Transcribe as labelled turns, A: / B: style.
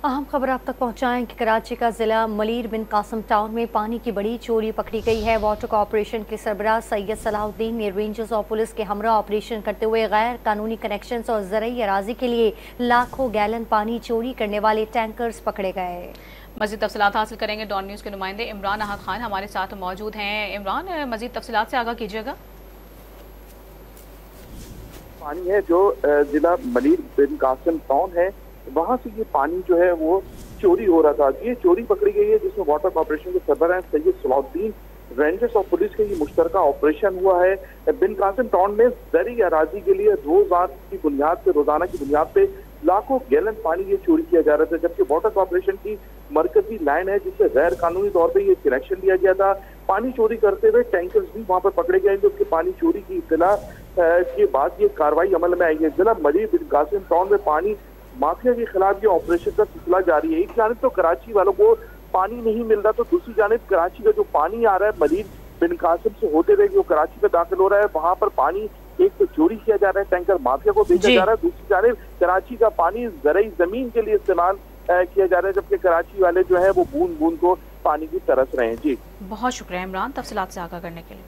A: अहम खबर आप तक पहुंचाएं कि कराची का जिला मलिर बिन कासिम टाउन में पानी की बड़ी चोरी पकड़ी गई है। वाटर कॉर्पोरेशन के सरबराह सैयद सलाहुद्दीन ने रेंजर्स और पुलिस के हमरा ऑपरेशन करते हुए गैर कानूनी कनेक्शंस और ज़रई अराजी के लिए लाखों गैलन पानी चोरी करने वाले टैंकर्स पकड़े गए।
B: मज़ीद तफसीलात हासिल करेंगे। डॉन न्यूज़ के नुमाइंदे इमरान अहद खान हमारे साथ मौजूद हैं। इमरान, मज़ीद तफसीलात से आगाह कीजिएगा।
C: पानी है जो जिला मलिर बिन कासिम टाउन है, वहां से ये पानी जो है वो चोरी हो रहा था। ये चोरी पकड़ी गई है जिसमें वाटर कॉर्पोरेशन के सरबराह सैयद सलाहुद्दीन, रेंजर्स और पुलिस का ये मुश्तरका ऑपरेशन हुआ है। बिन कासिम टाउन में ज़रई अराजी के लिए रोजाना की बुनियाद पे लाखों गैलन पानी ये चोरी किया जा रहा था, जबकि वाटर कॉर्पोरेशन की मरकजी लाइन है जिससे गैर कानूनी तौर पर ये कनेक्शन दिया गया था। पानी चोरी करते हुए टैंकर्स भी वहां पर पकड़े गए, जो पानी चोरी की इत्तला के बाद ये कार्रवाई अमल में आई है। जिला मलिर बिन कासिम टाउन में पानी माफिया के खिलाफ ये ऑपरेशन का सिलसिला जारी है। एक जानिब तो कराची वालों को पानी नहीं मिल रहा, तो दूसरी जानिब कराची का जो पानी आ रहा है मलिर बिन कासिम से होते हुए जो कराची में दाखिल हो रहा है, वहां पर पानी एक तो चोरी किया जा रहा है, टैंकर माफिया को बेचा जा रहा है, दूसरी जानिब कराची का पानी ज़रई जमीन के लिए इस्तेमाल किया जा रहा है, जबकि कराची वाले जो है वो बूंद बूंद को पानी की तरस रहे हैं। जी,
B: बहुत शुक्रिया इमरान, तफसीलात से आगाह करने के लिए।